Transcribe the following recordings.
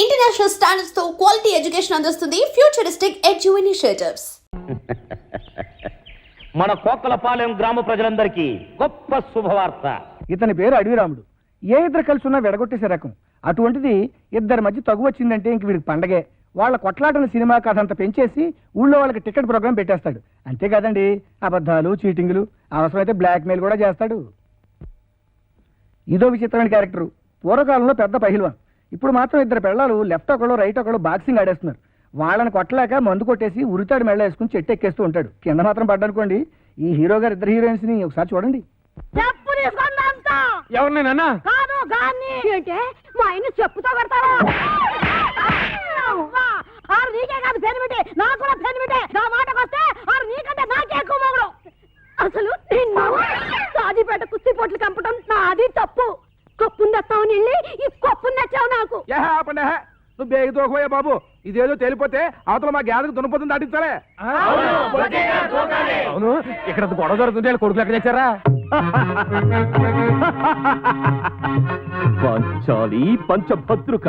International standards తో quality education అందిస్తుంది futuristic edu initiatives. మన కోకలపాలెం గ్రామ ప్రజలందరికీ గొప్ప శుభవార్త. ఇతని పేరు అడవిరాముడు. ఏ ఇద్దరు కలిసి ఉన్నా వెడగొట్టేసే రకం. అటువంటిది ఇద్దరి మధ్య తగు వచ్చిందంటే ఇంక వీడికి పండగే. వాళ్ళ కొట్లాటను సినిమా కథ అంతా పెంచేసి ఊళ్ళో వాళ్ళకి టికెట్ ప్రోగ్రామ్ పెట్టేస్తాడు. అంతేకాదండి, అబద్ధాలు, చీటింగులు, అవసరమైతే బ్లాక్ మెయిల్ కూడా చేస్తాడు. ఇదో విచిత్రమైన క్యారెక్టరు. పూర్వకాలంలో పెద్ద పహిల్వాన్. ఇప్పుడు మాత్రం ఇద్దరు పెళ్ళాలు లెఫ్ట్ ఒకళ్ళు రైట్ ఒకళ్ళు బాక్సింగ్ ఆడేస్తున్నారు. వాళ్ళని కొట్టలేక మందు కొట్టేసి ఉరితాడు మెళ్ళ వేసుకుని చెట్టు ఎక్కేస్తూ ఉంటాడు. కింద మాత్రం పడ్డనుకోండి. ఈ హీరో గారు ఇద్దరు హీరోయిన్స్ ని ఒకసారి చూడండి. ఎవరినైనా మా ఆయన చెప్పుతో కడతారా? నీకే కాదు పెనిమిటి, నాకు కూడా పెనిమిటే. నా మాటకు వస్తే నీకంటే నాకే ఎక్కువ మొగుడు. అసలు సాదిపేట కుస్తీ పోట్లు కంపటం నాది తప్పు. కప్పుని తెస్తామని వెళ్ళి ఈ కప్పుని తెచ్చావు నాకు. నువ్వు బేగి దూకపోయా బాబు. ఇదేదో తేలిపోతే అవతల మా గ్యాదకు దున్నపోతుంది దాటించాలే. అవును, ఇక్కడ గొడవ జరుగుతుంటే కొడుకులు ఎక్కడ తెచ్చారా? పాంచాలి పంచభద్రుక,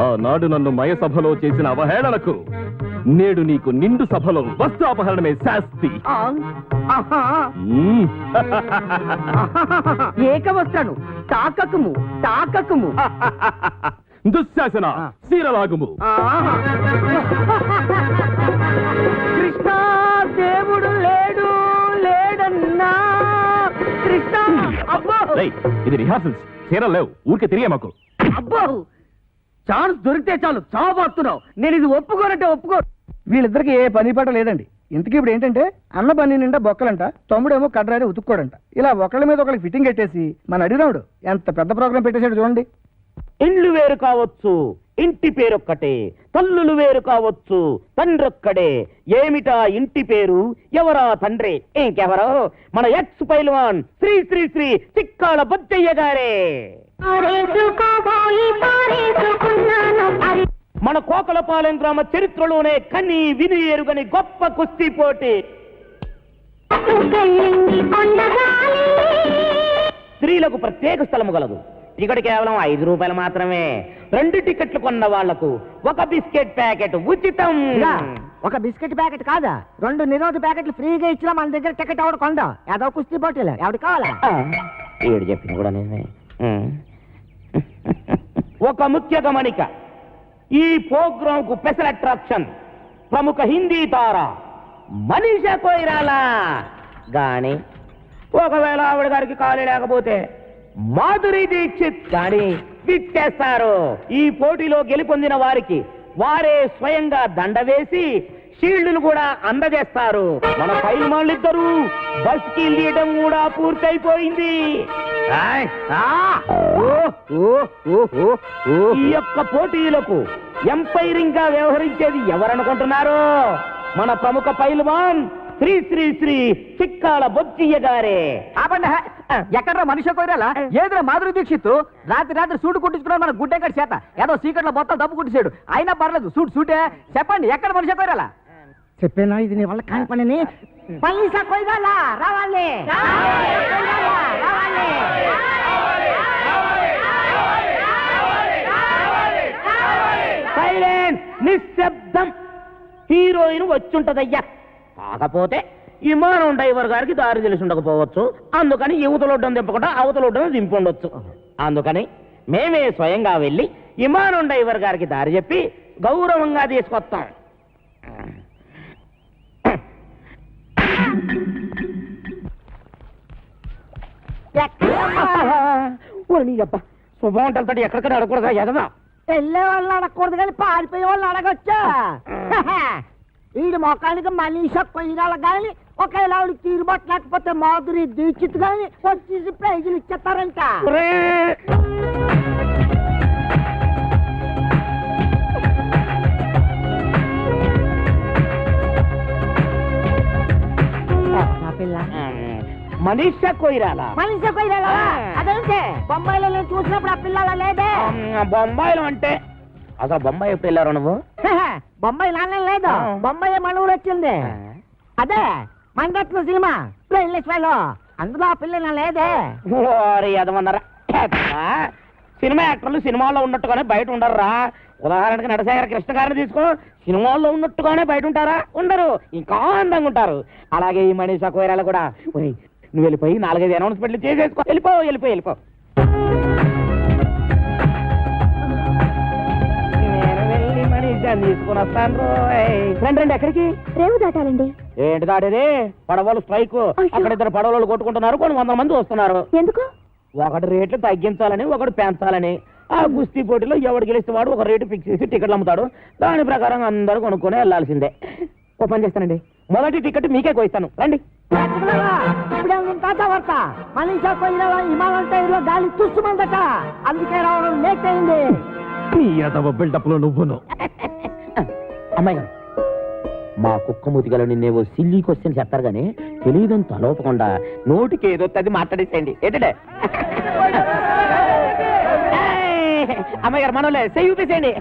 ఆనాడు నన్ను మయసభలో చేసిన అవహేళనకు నేడు నీకు నిండు సభలో వస్త్రాపహరణమే శాస్తి. ఏకవస్త్రను తాకకుము తాకకుము. దుశ్శాసన శీలలాగుము. కృష్ణ దేవుడు లేడు లేడన్నా. కృష్ణ ఇది రిహార్సల్స్, చీరలు లేవు, ఊరికే తిరిగే మాకు. అబ్బో, ఛాన్స్ దొరికితే చాలు చావబోతున్నావు. నేను ఇది ఒప్పుకోనంటే ఒప్పుకో. వీళ్ళిద్దరికి ఏ పని పాట లేదండి. ఇంతకీ ఇప్పుడు ఏంటంటే అన్న పని నిండా బొక్కలంట, తమ్ముడేమో కడ్రాని ఉతుక్కోడంట. ఇలా ఒకళ్ళ మీద ఒకళ్ళకి ఫిట్టింగ్ పెట్టేసి మన అడిరాముడు ఎంత పెద్ద ప్రోగ్రాం పెట్టేశాడు చూడండి. ఇండ్లు వేరు కావచ్చు, ఇంటి పేరొక్కటే. తల్లులు వేరు కావచ్చు, తండ్రొక్కడే. ఏమిటా ఇంటి పేరు, ఎవరా తండ్రి? ఇంకెవరో మన ఎక్స్ పైల్వాన్ శ్రీ శ్రీ శ్రీ చిక్కాల బొచ్చయ్య గారే. మన కోకలపాలెం గ్రామ చరిత్రలోనే కని విని ఎరుగని గొప్ప కుస్తీ పోటీ. స్త్రీలకు ప్రత్యేక స్థలము గలదు. టికెట్ కేవలం 5 రూపాయలు మాత్రమే. 2 టికెట్లు కొన్న వాళ్లకు 1 బిస్కెట్ ప్యాకెట్ ఉచితం. ఒక బిస్కెట్ ప్యాకెట్ కాదా, 2 నిరోధ ప్యాకెట్లు ఫ్రీగా ఇచ్చినా మన దగ్గర టికెట్ ఎవడు కొండ. ఏదో కుస్తీ పోటీలు ఎవడు కావాలా? ఏడు చెప్పింది కూడా నేనే. ఒక ముఖ్య గమనిక, ఈ ప్రోగ్రాం కు స్పెషల్ అట్రాక్షన్ ప్రముఖ హిందీ తార మనీషా కొయిరాలా గాని, ఒకవేళ ఆవిడ గారికి ఖాళీ లేకపోతే మాధురి దీక్షిత్ గాని విచ్చేస్తారు. ఈ పోటీలో గెలుపొందిన వారికి వారే స్వయంగా దండ వేసి షీల్డ్లు కూడా అందజేస్తారు. మన పైల్వాన్లిద్దరూ బస్ కి వెళ్ళడం కూడా పూర్తయిపోయింది. ఈ యొక్క పోటీలకు ఎంపైరింగ్ గా వ్యవహరించేది ఎవరనుకుంటున్నారు? మన ప్రముఖ పైల్వాన్ శ్రీ శ్రీ శ్రీ చిక్కాల బొచ్చయ్య గారే. ఎక్కడ మనిషి కోరాలా? ఏదో మాధురి దీక్షిత్ రాత్రి సూటు కుట్టించుకున్నాడు మన గుడ్డెక్కడి చేత. ఏదో సీక్రెట్ లో మొత్తం డబ్బు కుట్టించాడు. అయినా పర్లేదు, సూటే. చెప్పండి, ఎక్కడ మనిషి కోరాలా? చెప్పేనా ఇది నీ వల్ల కాని పనిని? పైసా కొయ్యాలా? రావాలి. సైలెన్స్, నిశ్శబ్దం. హీరోయిన్ వచ్చుంటదయ్యా. కాకపోతే విమానం డ్రైవర్ గారికి దారి తెలిసి ఉండకపోవచ్చు. అందుకని యువతలొడ్డం దింపకుండా అవతలొడ్డం దింపుండొచ్చు. అందుకని మేమే స్వయంగా వెళ్ళి విమానం డ్రైవర్ గారికి దారి చెప్పి గౌరవంగా తీసుకొస్తాం. శుభవంటలతో ఎక్కడికక్కడ అడగకూడదా? ఎదదా వెళ్ళే వాళ్ళని అడగకూడదు కానీ పారిపోయే వాళ్ళని అడగొచ్చా? వీడి మొక్కానికి మనీషా కొయ్యాల కానీ ఒకవేళ ఆవిడకి తీరుబట్టలేకపోతే మాధురి దీక్షిత్ కానీ వచ్చేసి ప్రైజులు ఇచ్చేస్తారంట. మనీషా కొయిరాలా? మనీషా కొయ్యాలా? అదేంటే బొంబాయిలో నేను చూసినప్పుడు ఆ పిల్లల లేదే. బొంబాయిలో అంటే అసలు బొంబాయి ఎప్పుడు వెళ్ళారు నువ్వు? బొంబాయి నాన్న లేదు, బొంబాయి మన ఊరు వచ్చింది. అదే మంగట్లు సినిమా అందులో ఆ పిల్ల లేదే. అదమన్నారా? సినిమా యాక్టర్లు సినిమాల్లో ఉన్నట్టుగానే బయట ఉండరురా. ఉదాహరణకి నటశేఖర కృష్ణ గారిని తీసుకో, సినిమాల్లో ఉన్నట్టుగానే బయట ఉంటారా? ఉండరు, ఇంకా అందంగా ఉంటారు. అలాగే ఈ మనీషా కోయిరాల కూడా. ఒరేయ్, నువ్వు వెళ్ళిపోయి 4-5 అనౌన్స్మెంట్లు చేసేసుకో. వెళ్ళిపో. నేను వెళ్ళి మనీషాని తీసుకుని వస్తాను. రండి. ఎక్కడికి? రేవు దాటాలండి. ఏంటి దాడేది? పడవలు స్ట్రైక్. అక్కడ 2 పడవలు కొట్టుకుంటున్నారు, కొన్ని 100 మంది వస్తున్నారు. ఎందుకు? ఒకటి రేట్లు తగ్గించాలని, ఒకటి పెంచాలని. ఆ కుస్తీ పోటీలో ఎవడు గెలిస్తే వాడు ఒక రేటు ఫిక్స్ చేసి టికెట్లు అమ్ముతాడు. దాని ప్రకారం అందరూ కొనుక్కొని వెళ్లాల్సిందే. ఓ పని చేస్తానండి, మొదటి టికెట్ మీకే కోయిస్తాను. రండి. మనీషా కోయిరాల హిమాలయం టైర్లో గాలి తుస్సుమందట, అందుకే రావడం లేట్ అయింది. నీ ఎదవ బిల్డప్ లో నువ్వును. అమ్మాయి గారు, మా కుక్క మూతిగలు నిన్నేవో సిల్లీ క్వశ్చన్ చెప్తారు కానీ తెలియదని తలోపకుండా నోటికి ఏదో అది మాట్లాడేసేయండి. ఏంటంటే అమ్మాయి గారు, మనోలే చెయ్యి ఊపేసేయండి.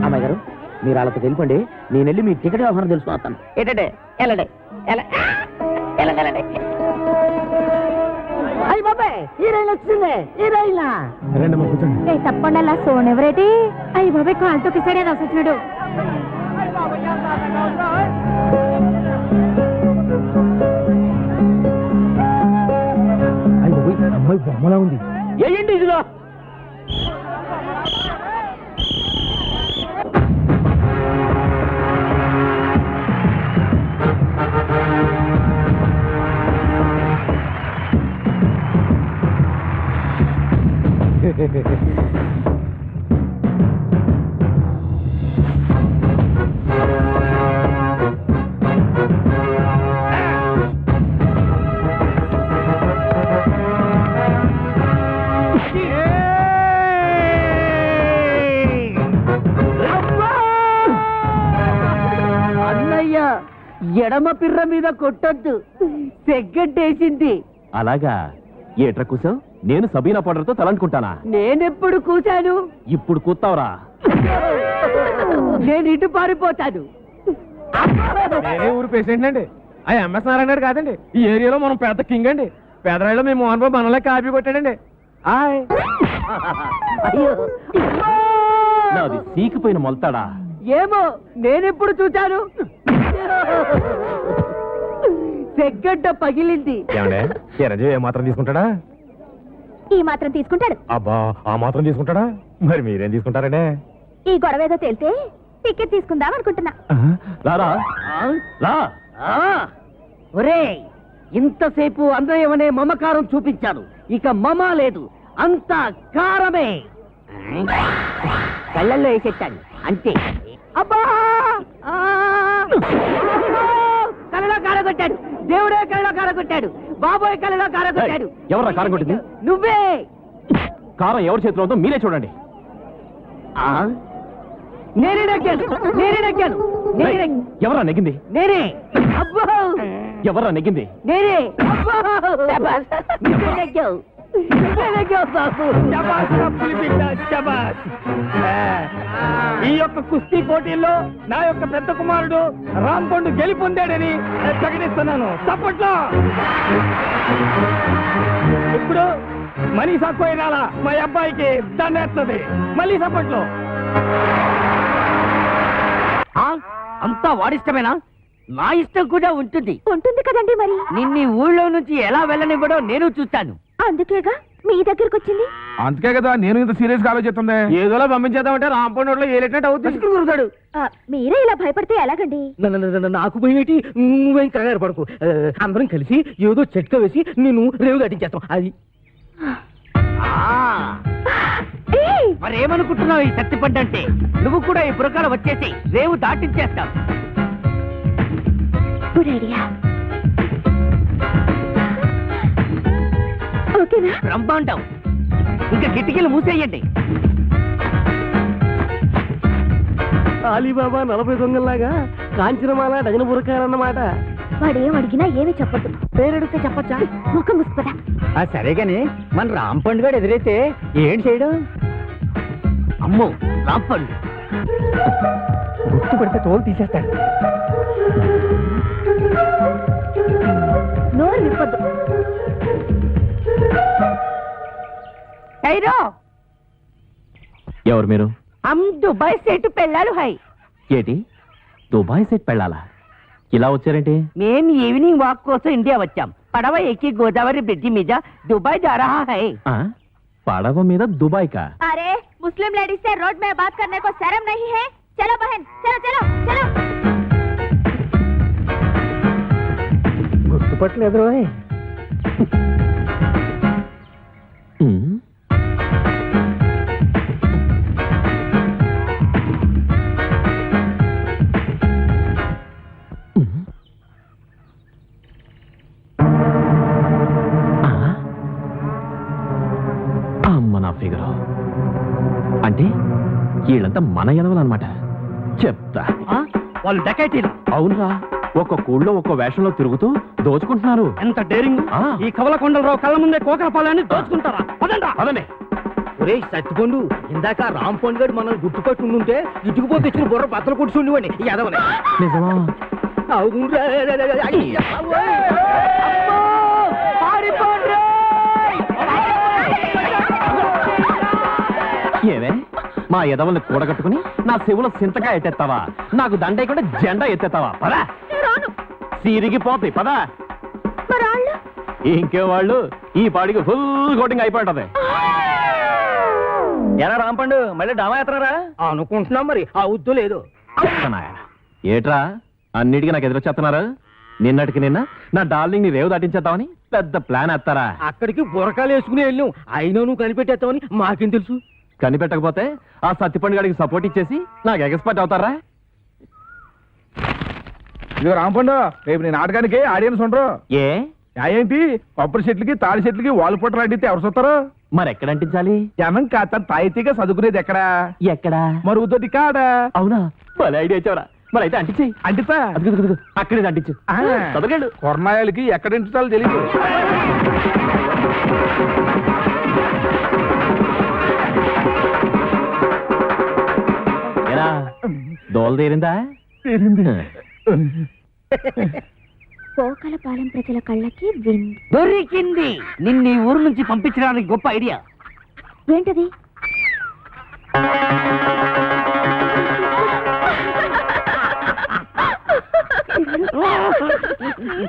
అమ్మాయి గారు, మీరు వాళ్ళతో వెళ్ళిపోండి, నేను వెళ్ళి మీ టికెట్ వ్యవహారం తెలుసుకున్నాను. ఏంటంటే వెళ్ళండి. అయ్యి బాబాయ్, ఈ రైలు వచ్చింది, ఈ రైలు. తప్పకుండా అలా సోన్ ఎవరేటి? అయ్యి బాబాయ్, కాలుతో కిసాడే వచ్చినాడు. అమ్మాయి బొమ్మలా ఉంది. ఏంటి ఇదిగో? అన్నయ్య, ఎడమ పిర్ర మీద కొట్టొద్దు, సెగ్గట్టేసింది. అలాగా? ఏట్రా కూసావు? నేను సబీనా పౌడర్తో తలంటుకుంటానా? నేనెప్పుడు కూశాను? ఇప్పుడు కూతావురా. నేను ఇటు పారిపోతాను. నేనే ఊరు పేషెంట్ అండి. ఆ ఎంఎస్ నారాయణ గారు కాదండి, ఈ ఏరియాలో మనం పెద్ద కింగ్ అండి. పేదరాయిలో మేము మోహన్ బాబు మనలే కాపీ కొట్టాడండి. ఆయ్, నాది సీకిపోయిన మొలతాడా? ఏమో, నేనెప్పుడు చూశాను? సెగ్గడ్డ పగిలింది. ఏమండే, చిరంజీవి ఏ మాత్రం తీసుకుంటాడా? ఈ మాత్రం తీసుకుంటాడు. అబ్బా, ఆ మాత్రం తీసుకుంటాడా? మరి మీరేం తీసుకుంటారండి? ఈ గొడవ ఏదో తేలితే టికెట్ తీసుకుందాం అనుకుంటున్నా. రారా రా. ఒరేయ్, ఇంతసేపు అన్నయ్యమనే మమకారం చూపించాను, ఇక మమ లేదు, అంతా కారమే. కళ్ళల్లో వేసేటాను అంతే. అబ్బా, కళ్ళలో కారగొట్టాడు, దేవుడే కళ్ళలో కారగొట్టాడు, బాబోయ్ కళ్ళలో కారగొట్టాడు. ఎవరా కారం కొట్టింది? నువ్వే. కారం ఎవరి చేతిలో ఉందో మీరే చూడండి. నేనే నెగ్గాను. ఎవరా నెగ్గింది? నేనే. అబ్బో, ఎవరా నెగ్గింది? నేనే. అబ్బో, నువ్వే నెగ్గావు. ఈ యొక్క కుస్తీ పోటీల్లో నా యొక్క పెద్ద కుమారుడు రాంపండు గెలుపొందాడని ప్రకటిస్తున్నాను. చప్పట్లో. ఇప్పుడు మనీషా కోయిరాల మా అబ్బాయికి దండేస్తుంది. మళ్ళీ చప్పట్లో. అంతా వాడిష్టమేనా? నా ఇష్టం కూడా ఉంటుంది. ఉంటుంది కదండి మరి. నిన్ను ఊళ్ళో నుంచి ఎలా వెళ్ళనివ్వడో నేను చూస్తాను. అందుకేగా మీ దగ్గరకు వచ్చింది. అందుకే కదా నేను ఇంత సీరియస్ గా ఆలోచిస్తుంది. ఏదోలా పంపించేద్దామంటే రాంపండు నోట్లో ఏలేటట్టు అవుతుంది. మీరే ఇలా భయపడితే ఎలాగండి? నాకు పోయినటి నువ్వేం కంగారు పడకు. అందరం కలిసి ఏదో చెట్క వేసి నేను రేవు కట్టించేస్తాం. అది మరేమనుకుంటున్నావు ఈ సత్తిపండంటే? నువ్వు కూడా ఈ పురకాల వచ్చేసి రేవు దాటించేస్తావు. Good idea. ఓకేనా? బ్రహ్మాండం. ఇంకా కిటికీలు మూసేయండి. అలీబాబా 40 దొంగల్లాగా కాంచనమాల డజన బురకాలన్నమాట. వాడేం అడిగినా ఏమీ చెప్పద్దు. పేరెడితే చెప్పచ్చా? ముఖం ముసుకుదా. సరే గాని మన రాంపండు గారు ఎదురైతే ఏం చేయడం? అమ్మో, రాంపండు గుర్తుపడితే తోలు తీసేస్తాడు. నోరు విప్పద్దు. కైరో ఎవరు మీరు? हम दुबई सेट పెళ్ళాలు హై ఏటి దుబాయ్ సెట్ పెళ్ళాలా? ఇలా వచ్చారేంటి? మేం ఈవినింగ్ వాక్ కోసం ఇండియా వచ్చాం పడవ ఎక్కి గోదావరి బ్రిడ్జి మీద దుబాయ్ जा रहा है ఆ? పడవ మీద దుబాయ్ కా? अरे मुस्लिम लेडीज से रोड में बात करने को शर्म नहीं है? चलो बहन चलो चलो चलो గుర్తుపట్టలేదు రోయ్. ఉమ్. ఉమ్. ఆ? అమ్మ నా ఫిగరు. అంటే వీళ్ళంతా మన ఎదవలన్నమాట. చెప్తా. వాళ్ళు డకైటీలు. అవునరా, ఒక్క కూళ్ళో ఒక్క వేషంలో తిరుగుతూ దోచుకుంటున్నారు. ఎంత డేరింగ్! ఆ. ఈ కవలకొండలరావు కళ్ళ ముందే కోకల పాలని దోచుకుంటారా? పదండ్రా. అదనే ఒరేయ్ సత్తిపండు, ఇందాక రామ్ పండు గారు మనల్ని గుర్తుపట్టి ఉండుంటే ఇటుకుపోతే తెచ్చిన బుర్ర బద్దలు కొట్టి ఉండేవాడిని యాదవని. నిజమా? అవునురా. అయ్య బాబోయ్. అమ్మో! పారిపోండ్రా! ఏవే మా ఎదవల్ని కూడగట్టుకుని నా చెవుల సింతగా ఎత్తేస్తావా? నాకు దండేయకుండా జెండా ఎత్తేస్తావా? పదా సిరిగిపోతాయి. పదా ఇంకే వాళ్ళు ఈ పాడికి ఫుల్ కోటింగ్ అయిపోయింటది. ఎలా రాంపండు మళ్ళీ డామా ఎత్తనారా? అనుకుంటున్నాం మరి, ఆ ఉద్దు లేదు. ఏట్రా అన్నిటికీ నాకు ఎదురొచ్చేస్తున్నారు? నిన్నటికి నిన్న నా డార్లింగ్ ని రేవు దాటించేద్దామని పెద్ద ప్లాన్ వేస్తారా? అక్కడికి బురకాలు వేసుకుని వెళ్ళాం, అయినా నువ్వు కనిపెట్టేస్తావని మాకేం తెలుసు? కనిపెట్టకపోతే ఆ సత్తిపండు గారికి సపోర్ట్ ఇచ్చేసి నాకు ఎక్స్పర్ట్ అవుతారా? ఇదిగో రాంపండు, రేపు నీ నాటకానికి ఆడియన్స్ ఉండరు. ఏ ఏంటి కొబ్బరి చెట్లకి తాడి చెట్లకి వాల్ పొట్టలు అడిగితే ఎవరు చూస్తారు? మరి ఎక్కడ అంటించాలి? జనం కాస్త తాయితీగా చదువుకునేది ఎక్కడా? ఎక్కడా? మరుగుదొడ్డి కాడా? అవునా, భలే ఐడియా ఇచ్చావరా. మరి అయితే అంటించేయి. అంటితా అక్కడే అంటించు. చదవగలడు. కొరనాయాలకి ఎక్కడ ఇంటాలో తెలియదు. ఏరా దోల తీరిందా? పోకలపాలెం ప్రజల కళ్ళకి విండ్ దొరికింది. నిన్ను ఈ ఊరు నుంచి పంపించడానికి గొప్ప ఐడియా. ఏంటది?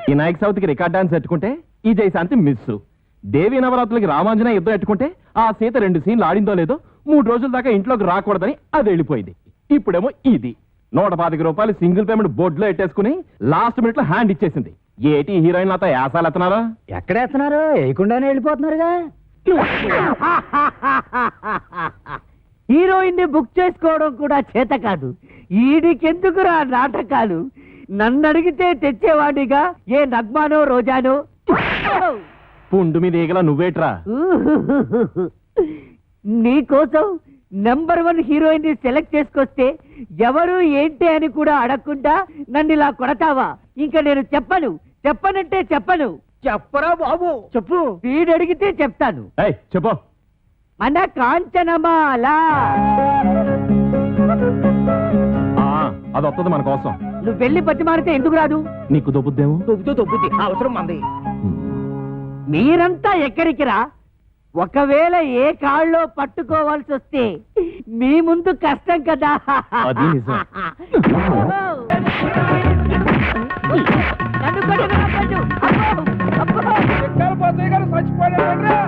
వినాయక చవితికి రికార్డ్ డాన్స్ ఎట్టుకుంటే ఈ జయశాంతి మిస్. దేవి నవరాత్రులకి రామాంజనేయ యుద్ధం ఎట్టుకుంటే ఆ సీత 2 సీన్లు ఆడిందో లేదో 3 రోజుల దాకా ఇంట్లోకి రాకూడదని అది వెళ్ళిపోయింది. ఇప్పుడేమో ఇది 125 రూపాయలు సింగిల్ పేమెంట్ బోర్డులో ఎట్టేసుకుని లాస్ట్ మినిట్ లో హ్యాండ్ ఇచ్చేసింది. ఏటి హీరోయిన్ నాతో యాసాలు ఎత్తనారా? ఎక్కడేస్తున్నారు? వేయకుండానే వెళ్ళిపోతున్నారుగా. హీరోయిన్ ని బుక్ చేసుకోవడం కూడా చేత కాదు. ఈడికెందుకురా నాటకాలు? నన్ను అడిగితే తెచ్చేవాడిగా ఏ నగ్మానో రోజానో. పుండు మీద ఈగలా నువ్వేట్రా? నీకోసం నెంబర్ 1 హీరోయిన్ ని సెలెక్ట్ చేసుకొస్తే ఎవరు ఏంటి అని కూడా అడగకుండా నన్ను ఇలా కొడతావా? ఇంకా నేను చెప్పనంటే చెప్పను. చెప్పరా బాబు, చెప్పు. వీడు అడిగితే చెప్తాను. ఏయ్ చెప్పు. మన కాంచనమాల. అది వస్తుంది మన కోసం. నువ్వు వెళ్ళి బతిమారితే ఎందుకు రాదు? నీకు దొబ్బుద్దేమో. తొబ్బుద్ది అవసరం మంది. మీరంతా ఎక్కడికి రా? ఒకవేళ ఏ కాళ్ళలో పట్టుకోవాల్సి వస్తే మీ ముందు కష్టం కదా. అది నిజం. నన్ను కొట్టకురా, పట్టు. అబ్బో, అబ్బో.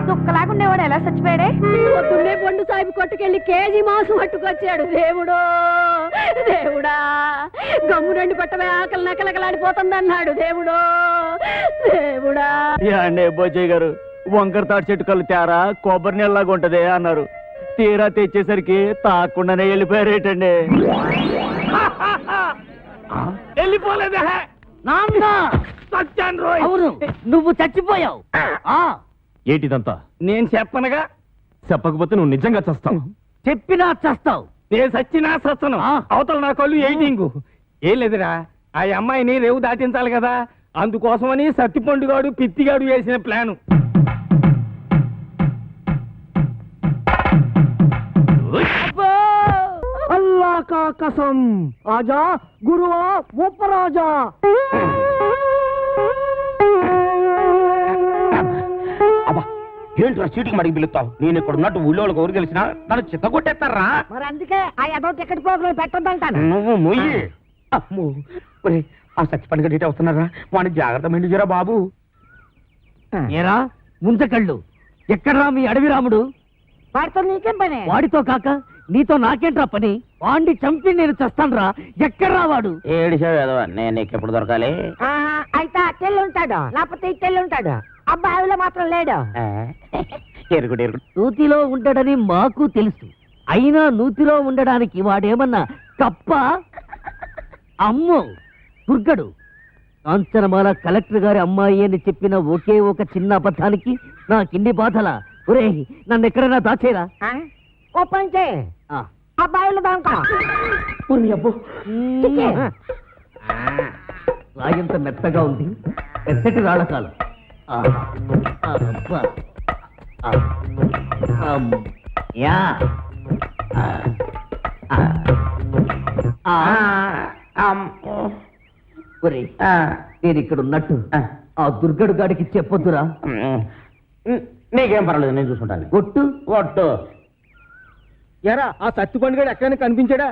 దుక్కలాగుండేవాడు ఎలా చచ్చిపోయాడే? పొద్దున్నే పండు సాహిబ్ కొట్టుకెళ్ళి కేజీ మాంసం పట్టుకొచ్చాడు. దేవుడా గమ్మురండి పట్టమే ఆకలి నకలకలాడిపోతుందన్నాడు. దేవుడా అండి బోజయ్య గారు, వంకర తాటి చెట్టు కళ్ళు తేరా కొబ్బరి నీళ్ళలాగా ఉంటదే అన్నారు. తీరా తెచ్చేసరికి తాకుండానే వెళ్ళిపోయారేటండి. వెళ్ళిపోలేదే నాన్న. అవును, నువ్వు చచ్చిపోయావు. ఏంటిదంతా? నేను చెప్పనగా. చెప్పకపోతే నువ్వు నిజంగా చస్తావు. చెప్పినా చస్తావు. నేను సచ్చినా సచ్చను. అవతల నా కళ్ళు ఎయిటింగ్. ఏం లేదురా, ఆ అమ్మాయిని రేవు దాటించాలి కదా, అందుకోసమని సత్తిపండుగాడు పిత్తిగాడు వేసిన ప్లాను. అల్లా కా కసం ఆజా గురువా ఉపరాజా. ఏంట్రా చీటికి మడికి పిలుస్తావు? నేను ఇక్కడ ఉన్నట్టు ఊళ్ళో వాళ్ళకి ఊరు తెలిసినా నన్ను చిత్త కొట్టేస్తారా? మరి అందుకే ఆ ఏదో టికెట్ ప్రోగ్రాం పెట్టొద్దంటాను. నువ్వు మొయ్యి. అమ్మో, ఒరేయ్, ఆ సచ్చిపల్లి గడ్డి వస్తున్నారా? వాడిని జాగ్రత్త మెండుజరా బాబు. ఏరా ముంచకళ్ళు, ఎక్కడ్రా మీ అడవి రాముడు? వాడితో నీకేం పని? వాడితో కాక నీతో నాకేంట్రా పని? వాడిని చంపి నేను చస్తానురా. ఎక్కడ్రా వాడు? ఏడిసావు ఏదవా, నేను నీకు ఎప్పుడు దొరకాలి? అయితే అట్టెళ్ళి ఉంటాడు, లేకపోతే ఇట్టెళ్ళి ఉంటాడు. అబ్బాయిలో మాత్రం లేడు. ఎరుగుడు ఎరుగుడు. నూతిలో ఉంటాడని మాకు తెలుసు, అయినా నూతిలో ఉండడానికి వాడేమన్నా కప్ప? అమ్మో దుర్గడు, కాంచనమాల కలెక్టర్ గారి అమ్మాయి అని చెప్పిన ఒకే ఒక చిన్న అబద్ధానికి నాకిన్ని బాధల. ఒరే నన్ను ఎక్కడైనా దాచేరా. ఓ పంచే అబ్బాయిలు దాంకా రాయంత మెత్తగా ఉంది, మెత్తటి రాళ్ళకాలు. యా ఒరే నేను ఇక్కడ ఉన్నట్టు ఆ దుర్గడు గాడికి చెప్పొద్దురా. నీకేం పర్వాలేదు, నేను చూసుకుంటాను. ఒట్టు ఒట్టు. ఎరా ఆ సత్తి పండుగ ఎక్కడైనా కనిపించాడా?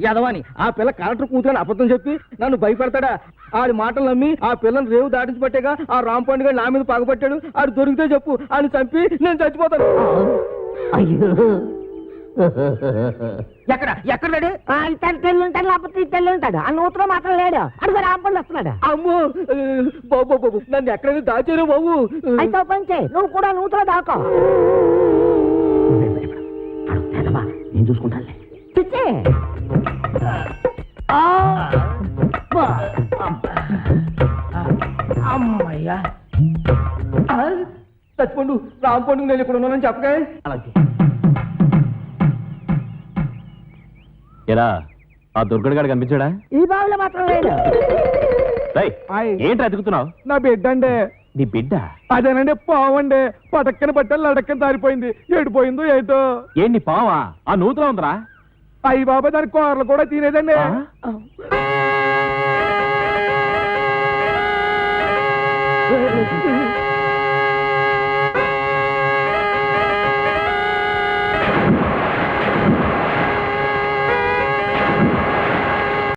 ఎదవాని ఆ పిల్ల కలెక్టర్ కూతురని అబద్ధం చెప్పి నన్ను భయపెడతాడా? ఆడి మాటలు నమ్మి ఆ పిల్లని రేవు దాటించి పట్టేగా ఆ రామ్ పండుగ నా మీద పగబట్టాడు. ఆడు దొరికితే చెప్పు, ఆడిని చంపి నేను చచ్చిపోతాను. అయ్యో ఎక్కడ ఎక్కడ లేడు? ఇతను ఉంటాడు, లేకపోతే ఇతను ఉంటాడు. ఆ నూతులో మాత్రం లేడు. అడుగు రాంపండి వస్తున్నాడు. అమ్మో బాబు బాబు, నన్ను ఎక్కడైనా దాచారు బాబు. అయితే పంచే నువ్వు కూడా నూతులో దాకో. నేను చూసుకుంటానులే. చిచ్చే అమ్మయ్యా, చచ్చిపోండు రామ్ పండుగ నేను ఇక్కడ ఉన్నానని చెప్పగా. అలాగే ఎరా ఆ దుర్గడు గాడు కనిపించాడా? ఈ బావిలో మాత్రం లేడు. ఏంటి అతుకుతున్నావు? నా బిడ్డ అండి. నీ బిడ్డ? అదేనండి పావండి, పటక్కన పట్టాలి లడక్కన దారిపోయింది. ఏడిపోయిందో ఏటో. ఏంటి పావా? ఆ నూతులో ఉందిరా. అయ్యి బాబా, దాని కూరలు కూడా తినేదండి. ఆ?